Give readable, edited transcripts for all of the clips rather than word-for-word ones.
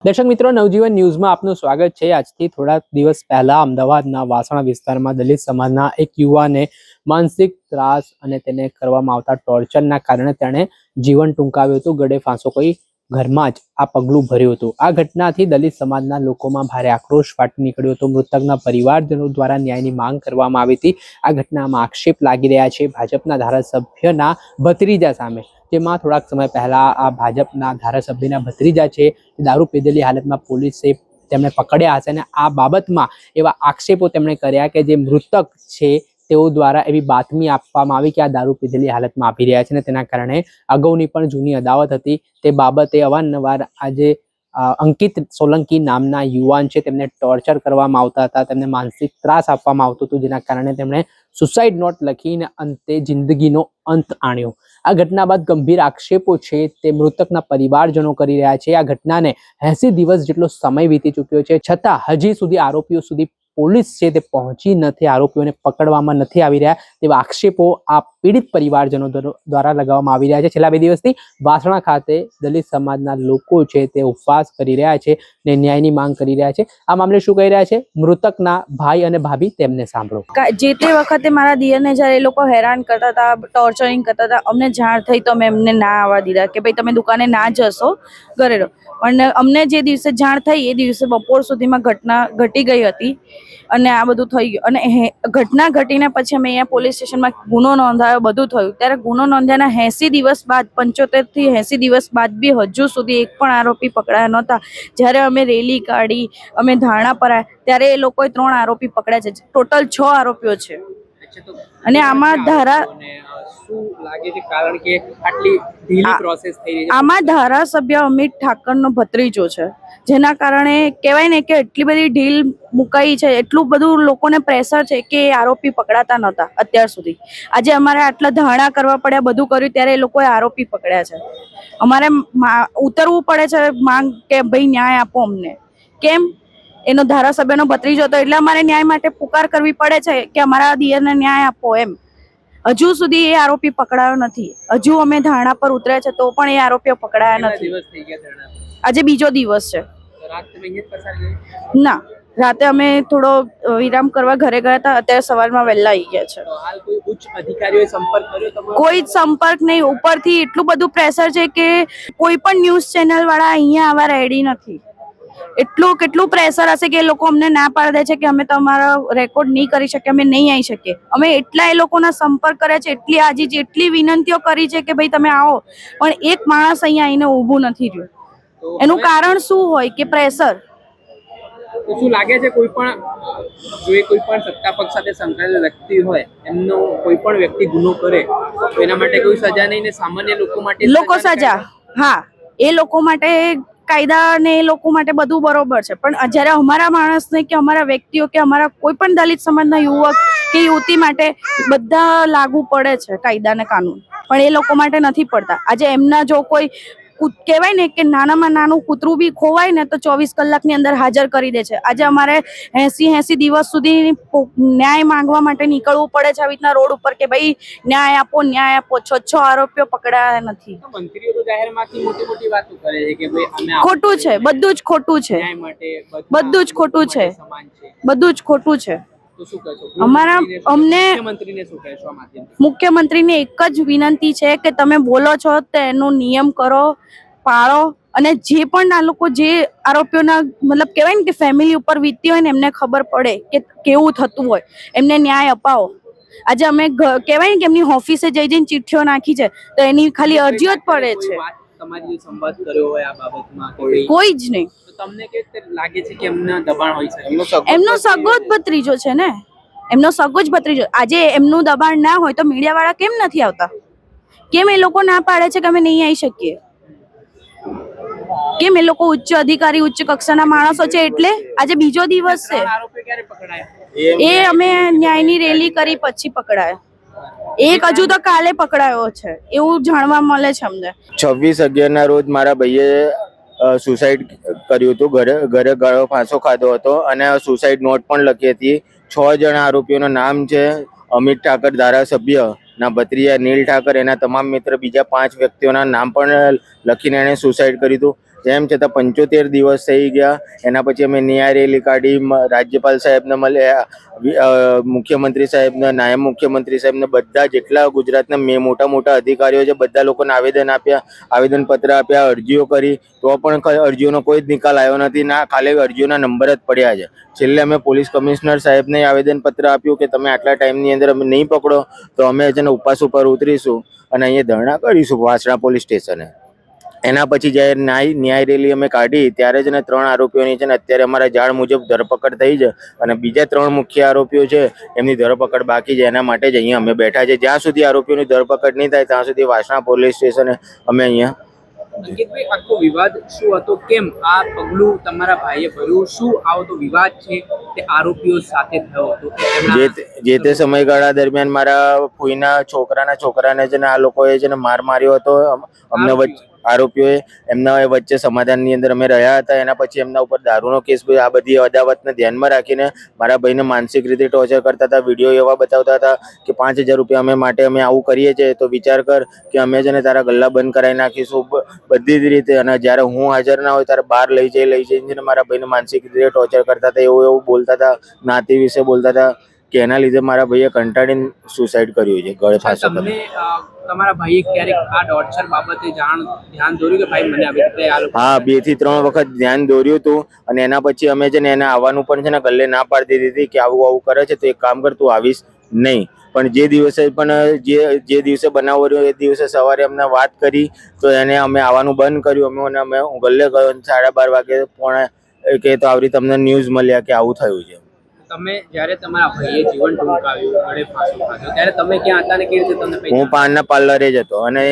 દર્શક મિત્રો, નવજીવન ન્યૂઝમાં આપનું સ્વાગત છે। આજથી થોડા દિવસ પહેલા અમદાવાદના વાસણા વિસ્તારમાં દલિત સમાજના એક યુવાને માનસિક ત્રાસ અને તેને કરવામાં આવતા ટોર્ચરના કારણે તેણે જીવન ટૂંકાવ્યું હતું। ગળે ફાંસો કોઈ ઘરમાં જ આ પગલું ભર્યું હતું। આ ઘટનાથી દલિત સમાજના લોકોમાં ભારે આક્રોશ ફાટી નીકળ્યો હતો। મૃતકના પરિવારજનો દ્વારા ન્યાયની માંગ કરવામાં આવી હતી। આ ઘટનામાં આક્ષેપ લાગી રહ્યા છે ભાજપના ધારાસભ્યના ભત્રીજા સામે, જેમાં થોડાક સમય પહેલા આ ભાજપના ધારાસભ્યના ભત્રીજા છે દારૂ પીધેલી હાલતમાં પોલીસે તેમને પકડ્યા હશે અને આ બાબતમાં એવા આક્ષેપો તેમણે કર્યા કે જે મૃતક છે તેઓ દ્વારા એવી બાતમી આપવામાં આવી કે આ દારૂ પીધેલી હાલતમાં આપી રહ્યા છે અને તેના કારણે અગાઉની પણ જૂની અદાવત હતી તે બાબતે અવારનવાર આજે અંકિત સોલંકી નામના યુવાન છે તેમને ટોર્ચર કરવામાં આવતા હતા, તેમને માનસિક ત્રાસ આપવામાં આવતો હતો, જેના કારણે તેમણે સુસાઇડ નોટ લખીને અંતે જિંદગીનો અંત આણ્યો। આ ઘટના બાદ ગંભીર આક્ષેપો છે તે મૃતકના પરિવારજનો કરી રહ્યા છે। આ ઘટનાને 80 દિવસ જેટલો સમય વીતી ચૂક્યો છે, છતાં હજી સુધી આરોપીઓ સુધી પોલીસ છે તે પહોંચી નથી, આરોપીઓને પકડવામાં નથી આવી રહ્યા તેવા આક્ષેપો આ પીડિત પરિવારજનો દ્વારા લગાવવામાં આવી રહ્યા છે। છેલ્લા 2 દિવસથી વાસણા ખાતે દલિત સમાજના લોકો છે તે ઉપવાસ કરી રહ્યા છે ને ન્યાયની માંગ કરી રહ્યા છે। આ મામલે શું કહી રહ્યા છે મૃતકના ભાઈ અને ભાભી, તેમને સાંભળો। જે તે વખતે મારા દિયરને જ્યારે એ લોકો હેરાન કરતા હતા, ટોર્ચરિંગ કરતા હતા, અમને જાણ થઈ તો અમે એમને ના આવવા દીધા કે ભાઈ તમે દુકાને ના જશો, ઘરે રહો। પણ અમને જે દિવસે જાણ થઈ એ દિવસે બપોર સુધીમાં ઘટના ઘટી ગઈ હતી અને આ બધું થઈ ગયું અને ઘટના ઘટીને પછી અમે અહીંયા પોલીસ સ્ટેશનમાં ગુનો નોંધાયો, બધું થયું। ત્યારે ગુનો નોંધ્યાના 80 દિવસ બાદ, 75 થી 80 દિવસ બાદ બી હજુ સુધી એક પણ આરોપી પકડાયા નહોતા। જ્યારે અમે રેલી કાઢી, અમે ધારણા પર આવ્યા ત્યારે એ લોકોએ 3 આરોપી પકડ્યા છે, ટોટલ 6 આરોપીઓ છે। અને આમાં આમાં ધારાસભ્ય અમિત ઠાકરનો ભત્રીજો છે, જેના કારણે કહેવાય ને કે એટલી બધી ઢીલ મુકાઈ છે, એટલું બધું લોકોને પ્રેશર છે કે આરોપી પકડાતા નહોતા અત્યાર સુધી। આજે અમારે આટલા ધારણા કરવા પડ્યા, બધું કર્યું ત્યારે એ લોકોએ આરોપી પકડ્યા છે। અમારે ઉતરવું પડે છે માંગ કે ભાઈ ન્યાય આપો અમને। કેમ? એનો ધારાસભ્યનો ભત્રીજો હતો એટલે અમારે ન્યાય માટે પુકાર કરવી પડે છે કે અમારા દિયરને ન્યાય આપો એમ। હજુ સુધી એ આરોપી પકડાયો નથી, હજુ અમે ધારણા પર ઉતર્યા છે તો પણ એ આરોપીઓ પકડાયા નથી। આજે બીજો દિવસ છે। ના, રાતે અમે થોડો વિરામ કરવા ઘરે ગયા હતા, અત્યારે સવારમાં વહેલા આવી ગયા છે। કોઈ જ સંપર્ક નહીં, ઉપરથી એટલું બધું પ્રેશર છે કે કોઈ પણ ન્યૂઝ ચેનલ વાળા અહીંયા આવવા રેડી નથી। કેટલું પ્રેશર હશે કે એ લોકો અમને ના પાડી દે છે કે અમે તમારો રેકોર્ડ નહીં કરી શકીએ, અમે નહીં આવી શકીએ। અમે એટલા એ લોકોના સંપર્ક કર્યા છે, એટલી આજીજી, એટલી વિનંતીઓ કરી છે કે ભાઈ તમે આવો, પણ એક માણસ અહીંયા આવીને ઊભું નથી રહ્યું। એનું કારણ શું હોય કે પ્રેશર। શું લાગે છે કોઈ પણ સત્તા પક્ષ સાથે સંકળાયેલ વ્યક્તિ હોય, એમનો કોઈ પણ વ્યક્તિ ગુનો કરે તો એના માટે કોઈ સજા નહીં ને સામાન્ય લોકો માટે સજા? હા, એ લોકો માટે કાયદા ને એ લોકો માટે બધું બરોબર છે, પણ જ્યારે અમારા માણસને કે અમારા વ્યક્તિઓ કે અમારા કોઈ પણ દલિત સમાજના યુવક કે યુવતી માટે બધા લાગુ પડે છે કાયદા ને કાનૂન, પણ એ લોકો માટે નથી પડતા। આજે એમના જો કોઈ કહેવાય ને કે નાનામાં નાનું કૂતરું બી ખોવાય ને તો 24 કલાકની અંદર હાજર કરી દે છે। આજે અમારે 80 દિવસ સુધી ન્યાય માંગવા માટે નીકળવું પડે છે આવી રીતના રોડ ઉપર કે ભાઈ ન્યાય આપો, ન્યાય આપો। 6 આરોપીઓ પકડાયા નથી। મંત્રીઓ તો જાહેરમાંથી મોટી વાતો કરે છે કે ભાઈ અમે ખોટું છે, બધું જ ખોટું છે, બધું જ ખોટું છે, બધું જ ખોટું છે। મુખ્યમંત્રીને એક જ વિનંતી છે કે તમે બોલો છો તો એનો નિયમ કરો, પાળો, અને જે પણ આ લોકો જે આરોપીઓના મતલબ કહેવાય ને કે ફેમિલી ઉપર વીતતી હોય ને એમને ખબર પડે કે કેવું થતું હોય, એમને ન્યાય અપાવો। આજે અમે કહેવાય ને કે એમની ઓફિસે જઈને ચિઠ્ઠીઓ નાખી છે તો એની ખાલી અરજીઓ જ પડે છે, કોઈ જ નહીં। તમને કેવી રીતે લાગે છે કે એમના દબાણ હોય છે? એમનો સગો જ ભત્રીજો છે ને, એમનો સગો જ ભત્રીજો। આજે એમનું દબાણ ના હોય તો મીડિયા વાળા કેમ નથી આવતા? કેમ એ લોકો ના પાડે છે કે અમે નહીં આવી શકીએ? કેમ? એ લોકો ઉચ્ચ અધિકારી, ઉચ્ચ કક્ષાના માણસો છે એટલે આજે બીજો દિવસ છે। એ અમે ન્યાયની રેલી કરી પછી પકડાયા। એક હજુ તો કાલે પકડાયો છે એવું જાણવા મળે છે અમને। 26/11 ના રોજ મારા ભાઈએ સુસાઇડ કર્યું હતું, ઘરે ગળો ફાંસો ખાધો હતો અને સુસાઇડ નોટ પણ લખી હતી। 6 જણા આરોપીઓના નામ છે અમિત ઠાકર ધારાસભ્ય ના ભત્રીજા નીલ ઠાકર, એના તમામ મિત્ર, બીજા 5 વ્યક્તિઓના નામ પણ લખીને એણે સુસાઇડ કર્યું હતું। તેમ છતાં 75 દિવસ થઈ ગયા. એના પછી અમે ન્યાય રેલી કાઢી, રાજ્યપાલ સાહેબને મળ્યા, મુખ્યમંત્રી સાહેબને, નાયબ મુખ્યમંત્રી સાહેબને, બધા જેટલા ગુજરાતના મોટા મોટા અધિકારીઓ છે બધા લોકોને આવેદન આપ્યા, આવેદનપત્ર આપ્યા, અરજીઓ કરી, તો પણ અરજીઓનો કોઈ જ નિકાલ આવ્યો નથી. ના, ખાલી અરજીઓના નંબર જ પડ્યા છે. છેલ્લે અમે પોલીસ કમિશનર સાહેબને આવેદનપત્ર આપ્યું કે તમે આટલા ટાઈમની અંદર અમે નહીં પકડો તો અમે છે ને ઉપવાસ ઉપર ઉતરીશું અને અહીંયા ધરણા કરીશું વાસણા પોલીસ સ્ટેશને. એના પછી જ્યારે ન્યાય રેલી અમે કાઢી ત્યારે જ ને 3 આરોપીઓની છે ને અત્યારે અમારા જાણ મુજબ ધરપકડ થઈ છે અને બીજા 3 મુખ્ય આરોપીઓ છે એમની ધરપકડ બાકી છે. એના માટે જ અહીંયા અમે બેઠા છે. જ્યાં સુધી આરોપીઓની ધરપકડ નહીં થાય ત્યાં સુધી વાસણા પોલીસ સ્ટેશને અમે અહીંયા. અંકિતભાઈ, આખો વિવાદ શું હતો? કેમ આ પગલું તમારા ભાઈએ ભર્યું? શું આવો તો વિવાદ છે તે આરોપીઓ સાથે થયો હતો? જે તે સમયગાળા દરમિયાન મારા ફોઈના છોકરાને છે ને આ લોકોએ છે ને માર માર્યો હતો. અમને આરોપીઓએ એમના વચ્ચે સમાધાનની અંદર અમે રહ્યા હતા. એના પછી એમના ઉપર દારૂનો કેસ, આ બધી અદાવતને ધ્યાનમાં રાખીને મારા ભાઈને માનસિક રીતે ટોર્ચર કરતા હતા. વિડીયો એવા બતાવતા હતા કે 5000 રૂપિયા અમે આવું કરીએ છીએ તો વિચાર કર કે અમે છે ને તારા ગલ્લા બંધ કરાવી નાખીશું, બધી જ રીતે. અને જ્યારે હું હાજર ના હોય ત્યારે બહાર લઈ જઈને મારા ભાઈને માનસિક રીતે ટોર્ચર કરતા હતા. એવું બોલતા હતા, જ્ઞાતિ વિશે બોલતા હતા કે એના લીધે મારા ભાઈએ કંટાળીને સુસાઇડ કર્યું છે, ગળે ફાંસો કર્યો. તમારા ભાઈએ ક્યારેક આ ટોર્ચર બાબતે ધ્યાન દોર્યું કે ભાઈ મને આવી રીતે આ લોકો? હા, 2 થી 3 વખત ધ્યાન દોર્યું હતું અને એના પછી અમે છે ને એને આવવાનું પણ છે ને ગલ્લે ના પાડી દીધી કે આવું કરે છે તો એક કામ કર, તું આવીશ નહીં. પણ જે દિવસે બનાવ રહ્યો એ દિવસે સવારે અમને વાત કરી તો એને અમે આવવાનું બંધ કર્યું. અમે ગલ્લે ગયો 12:30 વાગે કે તો આવી તમને ન્યૂઝ મળ્યા કે આવું થયું છે. તમે જ્યારે તમારા ભાઈએ જીવન ટૂંકાવ્યું, ગળે ફાંસો ખાધો, ત્યારે તમે ક્યાં હતા ને કેવી રીતે તમને? હું પાનના પાર્લરે જ હતો અને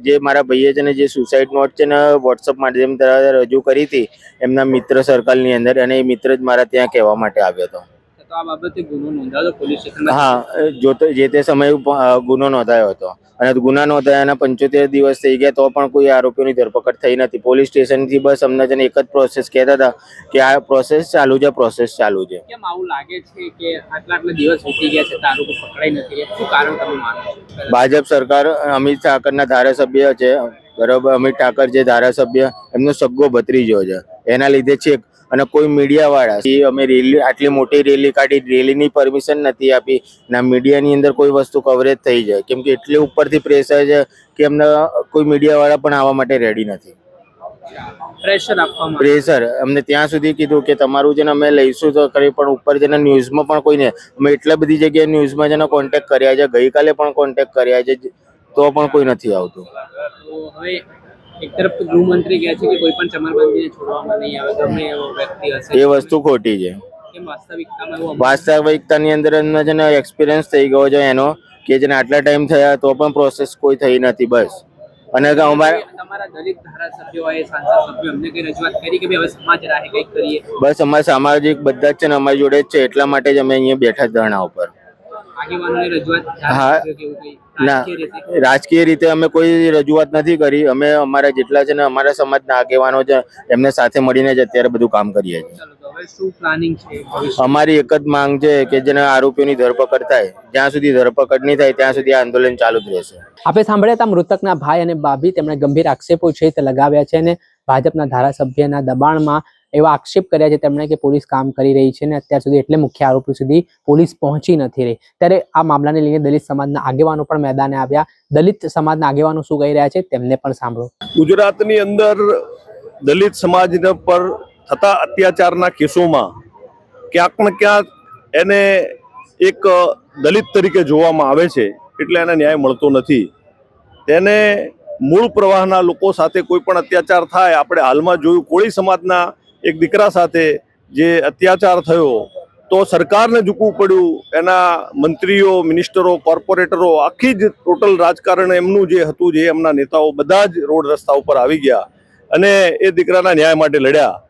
જે મારા ભાઈએ છે ને જે સુસાઇડ નોટ છે ને વોટ્સઅપ માધ્યમ દ્વારા રજૂ કરી હતી એમના મિત્ર સર્કલની અંદર, અને એ મિત્ર જ મારા ત્યાં કહેવા માટે આવ્યો હતો. તો આ બાબતે ગુનો નોંધાયો પોલીસ સ્ટેશનમાં? હા, જે તે સમયે ગુનો નોંધાયો હતો અને ગુના નોંધાયાના 75 દિવસ થઈ ગયા તો પણ કોઈ આરોપીઓની ધરપકડ થઈ નથી. પોલીસ સ્ટેશનથી બસ અમને છે ને એક જ પ્રોસેસ કહેતા હતા કે આ પ્રોસેસ ચાલુ છે. કેમ આવું લાગે છે કે આટલા દિવસ વીતી ગયા છે આરોપો પકડાઈ નથી? શું કારણ તમે માનો છો? ભાજપ સરકાર, અમિત ઠાકરના ધારાસભ્ય છે બરાબર, અમિત ઠાકર જે ધારાસભ્ય એમનો સગ્ગો ભત્રીજો છે, એના લીધે છે. અને કોઈ મીડિયાવાળા, અમે આટલી મોટી રેલી કાઢી, રેલીની પરમિશન નથી આપી ના મીડિયાની અંદર કોઈ વસ્તુ કવરેજ થઈ જાય, કેમ કે એટલી ઉપરથી પ્રેશર છે કે એમને કોઈ મીડિયાવાળા પણ આવવા માટે રેડી નથી. પ્રેશર અમને ત્યાં સુધી કીધું કે તમારું છે ને અમે લઈશું તો કરી, પણ ઉપર છે ને ન્યૂઝમાં પણ કોઈ નહીં. અમે એટલા બધી જગ્યાએ ન્યૂઝમાં છે ને કોન્ટેક્ટ કર્યા છે, ગઈકાલે પણ કોન્ટેક્ટ કર્યા છે, તો પણ કોઈ નથી આવતું. હવે એક તરફ ગૃહમંત્રી કહે છે કે કોઈ પણ ચમરબંધીને છોડવામાં નહીં આવે, ગમે એવો વ્યક્તિ હશે. એ વસ્તુ ખોટી છે. વાસ્તવિકતાની અંદર છે ને એક્સપિરિયન્સ થઈ ગયો છે એનો કે જેને આટલા ટાઈમ થયા તો પણ પ્રોસેસ કોઈ થઈ નથી. બસ. અને તમારા દલિત ધારાસભ્યોએ, સાંસદ સભ્યો એમને કઈ રજૂઆત કરી કે હવે સમાજ રાહે કંઈક કરીએ? બસ અમારા સામાજિક બધા જ છે ને અમારી જોડે જ છે, એટલા માટે જ અમે અહીંયા બેઠા ધરણા ઉપર. આગેવાનોની રજૂઆત? હા, ના, રાજકીય રીતે અમે કોઈ રજૂઆત નથી કરી. અમે અમારા જેટલા છે ને અમારા સમાજના આગેવાનો છે એમને સાથે મળીને જ અત્યારે બધું કામ કરીએ છીએ. શું પ્લાનિંગ છે? અમારી એક જ માંગ છે કે જેના આરોપીઓની ધરપકડ થાય. જ્યાં સુધી ધરપકડ નહીં થાય ત્યાં સુધી આંદોલન ચાલુ જ રહેશે. આપણે સાંભળ્યા હતા મૃતકના ભાઈ અને ભાભી, તેમણે ગંભીર આક્ષેપો છે તે લગાવ્યા છે અને ભાજપના ધારાસભ્યના દબાણમાં એવા આક્ષેપ કર્યા છે તેમણે કે પોલીસ કામ કરી રહી છે અને અત્યાર સુધી એટલે મુખ્ય આરોપી સુધી પોલીસ પહોંચી નથી રહી. ત્યારે આ મામલાને લઈને દલિત સમાજના આગેવાનો પણ મેદાને આવ્યા. દલિત સમાજના આગેવાનો શું કહી રહ્યા છે તેમને પણ સાંભળો. ગુજરાતની અંદર દલિત સમાજ પર થતા અત્યાચારના કેસોમાં ક્યાંક ને ક્યાંક એને એક દલિત તરીકે જોવામાં આવે છે, એટલે એને ન્યાય મળતો નથી. તેને મૂળ પ્રવાહના લોકો સાથે કોઈ પણ અત્યાચાર થાય, આપણે હાલમાં જોયું કોળી સમાજના એક દીકરા સાથે જે અત્યાચાર થયો તો સરકારને ઝૂકવું પડ્યું. એના મંત્રીઓ, મિનિસ્ટરો, કોર્પોરેટરો, આખી જ ટોટલ રાજકારણ એમનું જે હતું, જે એમના નેતાઓ બધા જ રોડ રસ્તા ઉપર આવી ગયા અને એ દીકરાના ન્યાય માટે લડ્યા.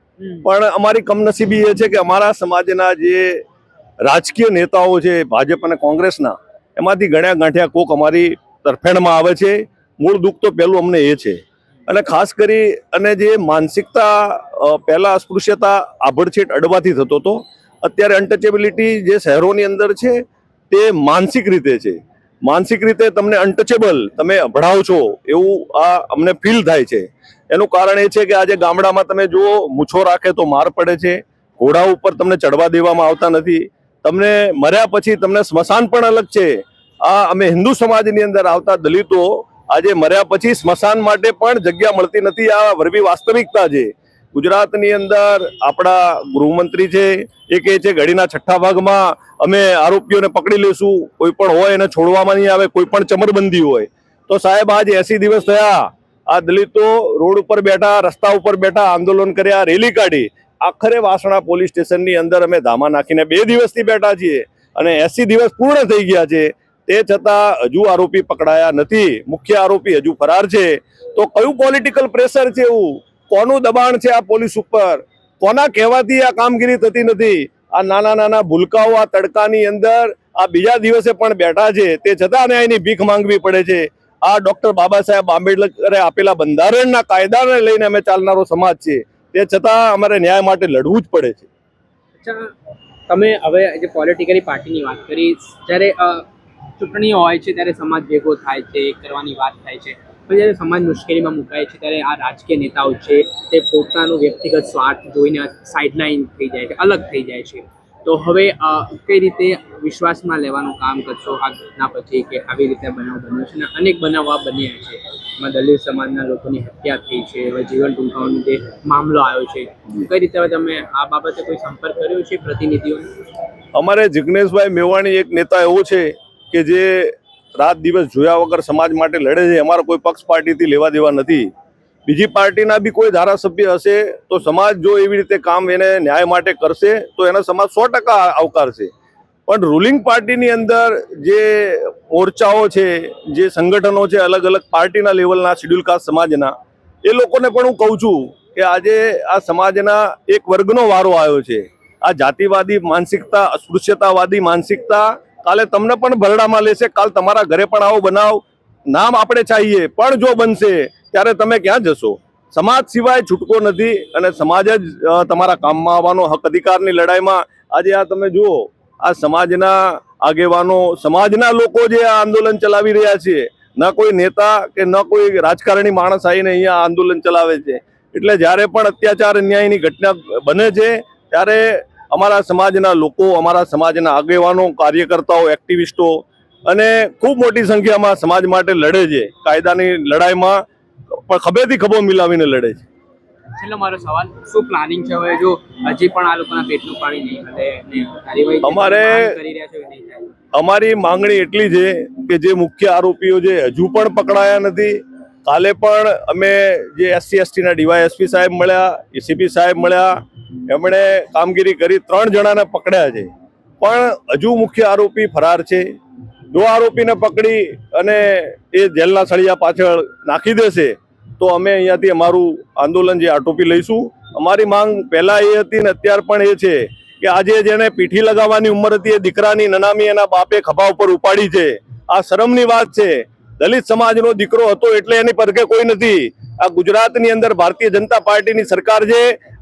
પણ અમારી કમનસીબી એ છે કે અમારા સમાજના જે રાજકીય નેતાઓ છે ભાજપ અને કોંગ્રેસના, એમાંથી ગણ્યા ગાંઠ્યા કોક અમારી તરફેણમાં આવે છે. મૂળ દુઃખ તો પહેલું અમને એ છે. અને ખાસ કરી અને જે માનસિકતા પહેલા અસ્પૃશ્યતા આભડછેટ અડવાથી થતો હતો, અત્યારે અનટચેબિલિટી જે શહેરોની અંદર છે તે માનસિક રીતે છે. માનસિક રીતે તમને અનટચેબલ, તમે અભડાવ છો એવું આ અમને ફીલ થાય છે. એનું કારણ એ છે કે આજે ગામડામાં તમે જુઓ, મૂછો રાખે તો માર પડે છે, ઘોડા ઉપર તમને ચડવા દેવામાં આવતા નથી, તમને મર્યા પછી તમને સ્મશાન પણ અલગ છે. આ અમે હિન્દુ સમાજની અંદર આવતા દલિતો આજે મર્યા પછી સ્મશાન માટે પણ જગ્યા મળતી નથી. આ વરવી વાસ્તવિકતા છે. ગુજરાતની અંદર આપણા ગૃહમંત્રી છે, એ કહે છે ઘડીના છઠ્ઠા ભાગમાં અમે આરોપીઓને પકડી લેશું, કોઈ પણ હોય એને છોડવામાં નહીં આવે, કોઈ પણ ચમરબંધી હોય. તો સાહેબ આજ 80 દિવસ થયા, આ દલિતો રોડ ઉપર બેઠા, રસ્તા ઉપર બેઠા, આંદોલન કર્યા, રેલી કાઢી, આખરે વાસણા પોલીસ સ્ટેશનની અંદર અમે ધામા નાખીને 2 દિવસથી બેઠા છીએ અને 80 દિવસ પૂર્ણ થઈ ગયા છે. તે છતાં હજુ આરોપી પકડાયા નથી, મુખ્ય આરોપી હજુ ફરાર છે. તો કયું પોલિટિકલ પ્રેશર છે? એવું કોનું દબાણ છે આ પોલીસ ઉપર? કોના કહેવાથી આ કામગીરી થતી નથી? આ નાના નાના ભૂલકાઓ આ તડકાની અંદર આ બીજા દિવસે પણ બેઠા છે, તે છતાં ન્યાયની ભીખ માંગવી પડે છે. આ ડોક્ટર બાબા સાહેબ આંબેડકરે આપેલા બંધારણના કાયદાને લઈને અમે ચાલનારો સમાજ છે, તે છતાં અમારે ન્યાય માટે લડવું જ પડે છે. અચ્છા, તમે હવે જે પોલિટિકલી પાર્ટીની વાત કરી, જ્યારે ચૂંટણીઓ હોય છે ત્યારે સમાજ ભેગો થાય છે, કરવાની વાત થાય છે, પણ જ્યારે સમાજ મુશ્કેલીમાં મુકાય છે ત્યારે આ રાજકીય નેતાઓ છે તે પોતાનું વ્યક્તિગત સ્વાર્થ જોઈને સાઇડલાઇન થઈ જાય છે, અલગ થઈ જાય છે. તો હવે કઈ રીતે વિશ્વાસમાં લેવાનું કામ કરશો આ ઘટના પછી કે આવી રીતે બનાવ બન્યો છે અને અનેક બનાવો બન્યા છે, એમાં દલિત સમાજના લોકોની હત્યા થઈ છે, હવે જીવન ટૂંકાવાનો જે મામલો આવ્યો છે, કઈ રીતે હવે તમે આ બાબતે કોઈ સંપર્ક કર્યો છે પ્રતિનિધિઓને? અમારે જિગ્નેશભાઈ મેવાણી એક નેતા એવો છે કે જે રાત દિવસ જોયા વગર સમાજ માટે લડે છે. અમારા કોઈ પક્ષ પાર્ટીથી લેવા દેવા નથી. બીજી પાર્ટીના બી કોઈ ધારાસભ્ય હશે તો સમાજ જો એવી રીતે કામ એને ન્યાય માટે કરશે તો એનો સમાજ 100% આવકારશે. પણ રૂલિંગ પાર્ટીની અંદર જે મોરચાઓ છે, જે સંગઠનો છે, અલગ અલગ પાર્ટીના લેવલના શેડ્યુલ કાસ્ટ સમાજના, એ લોકોને પણ હું કહું છું કે આજે આ સમાજના એક વર્ગનો વારો આવ્યો છે. આ જાતિવાદી માનસિકતા, અસ્પૃશ્યતાવાદી માનસિકતા કાલે તમને પણ ભરડામાં લેશે. કાલ તમારા ઘરે પણ આવો બનાવ નામ આપણે ચાહીએ પણ જો બનશે ત્યારે તમે ક્યાં જશો? સમાજ સિવાય છૂટકો નથી અને સમાજ જ તમારા કામમાં આવવાનો. હક અધિકારની લડાઈમાં આજે આ તમે જુઓ, આ સમાજના આગેવાનો, સમાજના લોકો જે આ આંદોલન ચલાવી રહ્યા છે, ન કોઈ નેતા કે ન કોઈ રાજકારણી માણસ આવીને અહીંયા આંદોલન ચલાવે છે. એટલે જ્યારે પણ અત્યાચાર અન્યાયની ઘટના બને છે ત્યારે અમારા સમાજના લોકો, અમારા સમાજના આગેવાનો, કાર્યકર્તાઓ, એક્ટિવિસ્ટો અને ખૂબ મોટી સંખ્યામાં સમાજ માટે લડે છે. કાયદાની લડાઈમાં પણ ખભેથી ખભો મિલાવીને લડે છે. છેલ્લો મારો સવાલ, શું પ્લાનિંગ છે હવે જો હજી પણ આ લોકોના પેટનું પાણી નહીં હલે ને કાર્યવાહી કરી રહ્યા છે નહીં થાય? અમારી માંગણી એટલી છે કે જે મુખ્ય આરોપીઓ છે હજુ પણ પકડાયા નથી. કાલે પણ અમે જે SC/STના ડીવાયએસપી સાહેબ મળ્યા, એસીપી સાહેબ મળ્યા, એમણે કામગીરી કરી, 3 જણાને પકડ્યા છે, પણ હજુ મુખ્ય આરોપી ફરાર છે. જો આરોપીને પકડી અને એ જેલના સળિયા પાછળ નાખી દેશે તો અમે અહીંયાથી અમારું આંદોલન જે આટોપી લઈશું. અમારી માંગ પહેલા એ હતી ને અત્યાર પણ એ છે કે આજે જેને પીઠી લગાવવાની ઉંમર હતી એ દીકરાની નનામી એના બાપે ખભા ઉપર ઉપાડી છે. આ શરમની વાત છે. દલિત સમાજનો દીકરો હતો એટલે એની પરખે કોઈ નથી. આ ગુજરાતની અંદર ભારતીય જનતા પાર્ટીની સરકાર છે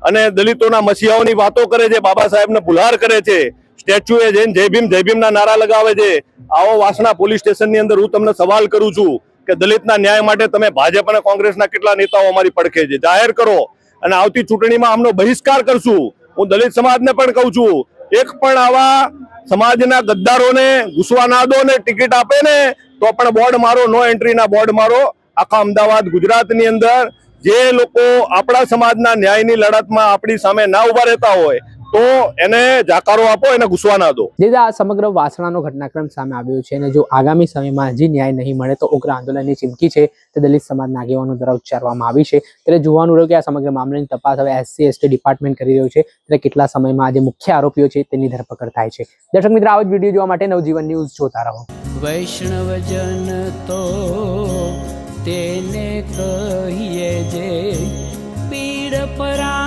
અને દલિતોના મસીહાઓની વાતો કરે છે, બાબા સાહેબને ભુલાર કરે છે, સ્ટેચ્યુએ જઈને જય ભીમના નારા લગાવે છે. આવો વાસણા પોલીસ સ્ટેશનની અંદર હું તમને સવાલ કરું છું કે દલિતના ન્યાય માટે તમે ભાજપ અને કોંગ્રેસના કેટલા નેતાઓ અમારી પડખે છે? જાહેર કરો અને આવતી ચૂંટણીમાં આમનો બહિષ્કાર કરશું. હું દલિત સમાજને પણ કહું છું, એક પણ આવા સમાજના ગદ્દારોને ઘૂસવા ના દો ને ટિકિટ આપે ને તો પણ બોર્ડ મારો, નો એન્ટ્રીના બોર્ડ મારો. આખા અમદાવાદ, ગુજરાતની અંદર જે લોકો આપણા સમાજના ન્યાયની લડતમાં આપણી સામે ના ઉભા રહેતા હોય તો એને જાકારો આપો, એને ઘૂસવા ના દો. જે આ સમગ્ર વાસણાનો ઘટનાક્રમ સામે આવ્યો છે અને જો આગામી સમયમાં હજી ન્યાય નહીં મળે તો ઉગ્ર આંદોલનની ચીમકી છે તે દલિત સમાજના આગેવાનો દ્વારા ઉચ્ચારવામાં આવી છે. ત્યારે જોવાનું રહ્યું કે આ સમગ્ર મામલાની તપાસ હવે SC/ST ડિપાર્ટમેન્ટ કરી રહ્યું છે. ત્યારે કેટલા સમયમાં આ જે મુખ્ય આરોપીઓ છે તેની ધરપકડ થાય છે. દર્શક મિત્રો, આવો જ વિડીયો જોવા માટે નવજીવન ન્યૂઝ જોતા રહો. વૈષ્ણવજન તો તેને કહીએ જે પીડ પરા